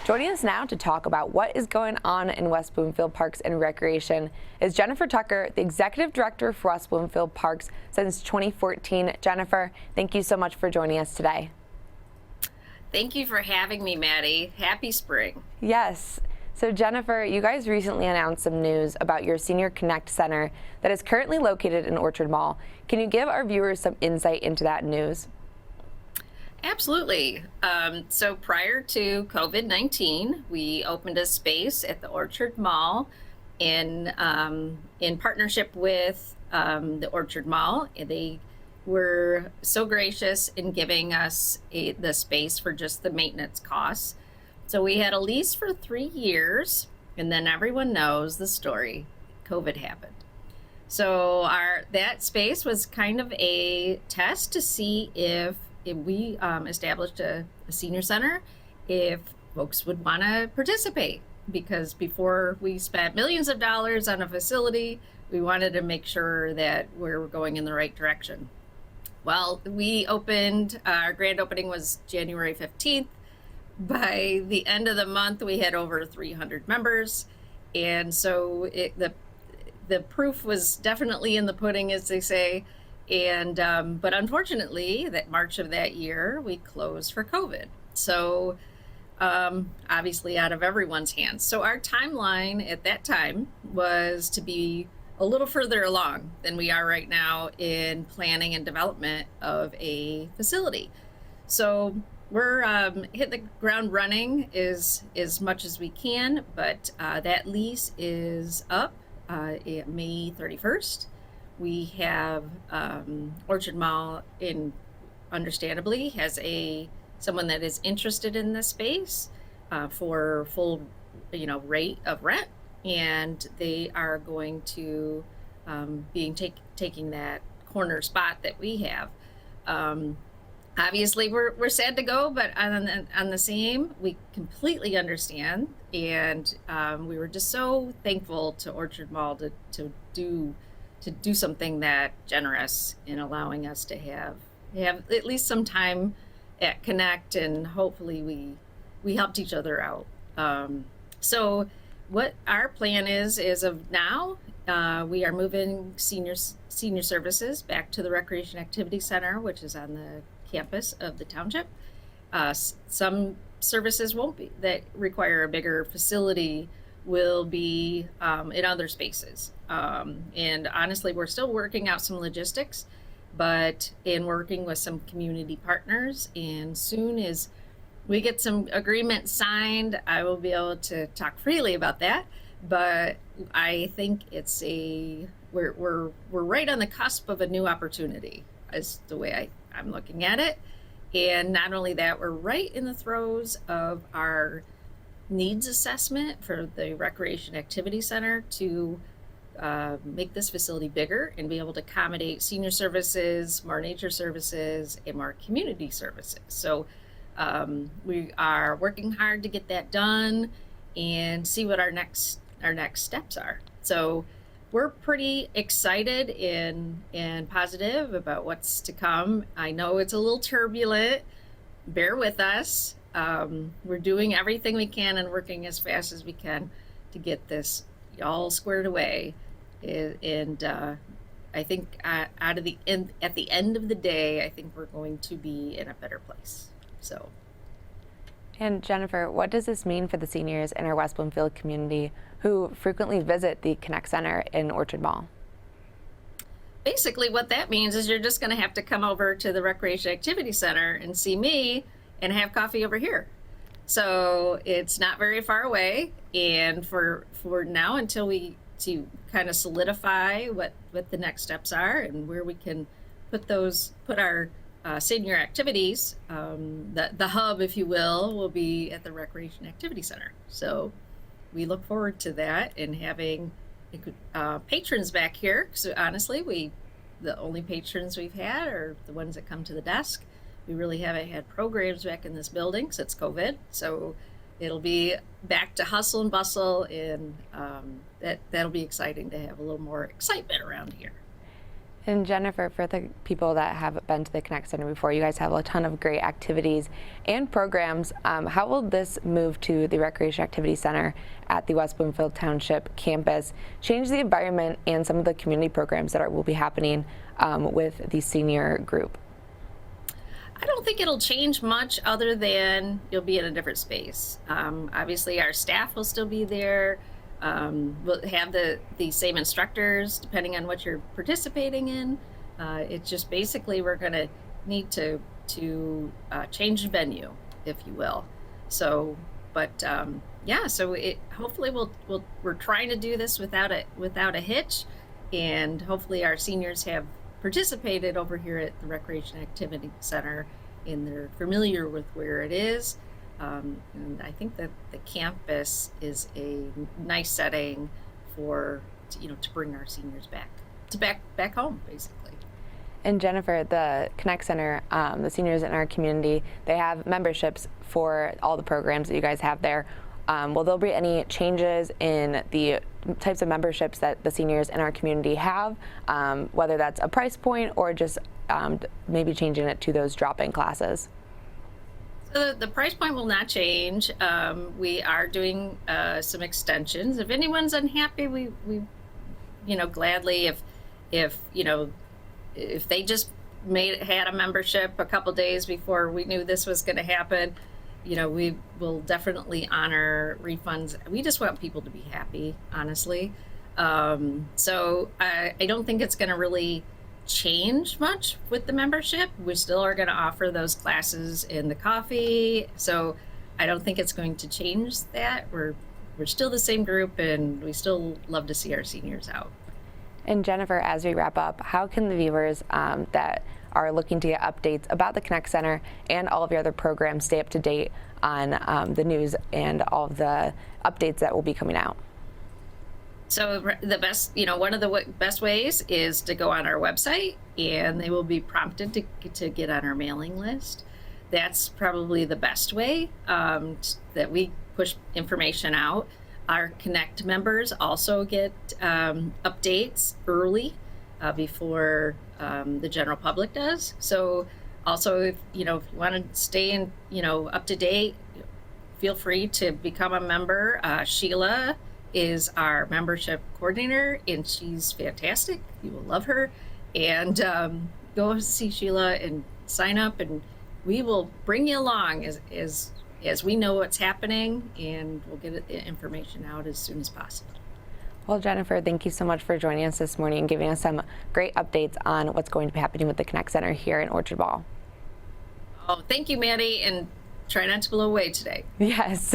Joining us now to talk about what is going on in West Bloomfield Parks and Recreation is Jennifer Tucker, the Executive Director for West Bloomfield Parks since 2014. Jennifer, thank you so much for joining us today. Thank you for having me, Maddie. Happy spring. Yes. So Jennifer, you guys recently announced some news about your Senior Connect Center that is currently located in Orchard Mall. Can you give our viewers some insight into that news? Absolutely. So prior to COVID-19, we opened a space at the Orchard Mall in partnership with the Orchard Mall. They were so gracious in giving us the space for just the maintenance costs. So we had a lease for 3 years, and then everyone knows the story. COVID happened. So that space was kind of a test to see if we established a senior center, if folks would want to participate. Because before we spent millions of dollars on a facility, we wanted to make sure that we're going in the right direction. Well, we opened, our grand opening was January 15th. By the end of the month, we had over 300 members. And so the proof was definitely in the pudding, as they say. And but unfortunately, that March of that year, we closed for COVID. So obviously out of everyone's hands. So our timeline at that time was to be a little further along than we are right now in planning and development of a facility. So we're hitting the ground running as much as we can, but that lease is up May 31st. We have Orchard Mall understandably has someone that is interested in this space for full rate of rent, and they are going to taking that corner spot that we have. Obviously we're sad to go, but on the same, we completely understand, and we were just so thankful to Orchard Mall to do something that generous in allowing us to have at least some time at Connect, and hopefully we helped each other out. So what our plan is of now, we are moving senior services back to the Recreation Activity Center, which is on the campus of the township. Some services won't be, that require a bigger facility, will be in other spaces. And honestly, we're still working out some logistics, but in working with some community partners, and soon as we get some agreement signed, I will be able to talk freely about that. But I think we're right on the cusp of a new opportunity, is the way I'm looking at it. And not only that, we're right in the throes of our needs assessment for the Recreation Activity Center to make this facility bigger and be able to accommodate senior services, more nature services, and more community services. So we are working hard to get that done and see what our next steps are. So we're pretty excited and positive about what's to come. I know it's a little turbulent. Bear with us. We're doing everything we can and working as fast as we can to get this all squared away. And I think at the end of the day, I think we're going to be in a better place. So. And Jennifer, what does this mean for the seniors in our West Bloomfield community who frequently visit the Connect Center in Orchard Mall? Basically, what that means is you're just going to have to come over to the Recreation Activity Center and see me and have coffee over here. So it's not very far away, and for now, until we to kind of solidify what the next steps are and where we can put our senior activities, the hub, if you will be at the Recreation Activity Center. So we look forward to that and having patrons back here. So honestly, the only patrons we've had are the ones that come to the desk. We really haven't had programs back in this building since COVID. So it'll be back to hustle and bustle, and that'll be exciting to have a little more excitement around here. And Jennifer, for the people that have been to the Connect Center before, you guys have a ton of great activities and programs. How will this move to the Recreation Activity Center at the West Bloomfield Township campus change the environment and some of the community programs that will be happening with the senior group? I don't think it'll change much other than you'll be in a different space. Obviously, our staff will still be there. We'll have the same instructors depending on what you're participating in. It's just basically we're going to need to change the venue, if you will. So, but yeah, so hopefully we're trying to do this without a hitch, and hopefully our seniors have participated over here at the Recreation Activity Center and they're familiar with where it is. And I think that the campus is a nice setting for to bring our seniors back home, basically. And Jennifer, the Connect Center, the seniors in our community, they have memberships for all the programs that you guys have there. Will there be any changes in the types of memberships that the seniors in our community have, whether that's a price point or just maybe changing it to those drop-in classes? So the price point will not change. We are doing some extensions. If anyone's unhappy, we gladly, if they just had a membership a couple days before we knew this was going to happen, we will definitely honor refunds. We just want people to be happy, honestly. So I don't think it's going to really change much with the membership. We still are going to offer those classes in the coffee. So I don't think it's going to change that. We're still the same group, and we still love to see our seniors out. And Jennifer, as we wrap up, how can the viewers that are looking to get updates about the Connect Center and all of your other programs stay up to date on the news and all of the updates that will be coming out? So the best, one of the best ways is to go on our website, and they will be prompted to get on our mailing list. That's probably the best way that we push information out. Our Connect members also get updates early before the general public does. So also, if you want to stay up to date, feel free to become a member. Sheila is our membership coordinator, and she's fantastic. You will love her. And go see Sheila and sign up, and we will bring you along as we know what's happening, and we'll get the information out as soon as possible. Well, Jennifer, thank you so much for joining us this morning and giving us some great updates on what's going to be happening with the Connect Center here in Orchard Ball. Oh, thank you, Maddie, and try not to blow away today. Yes.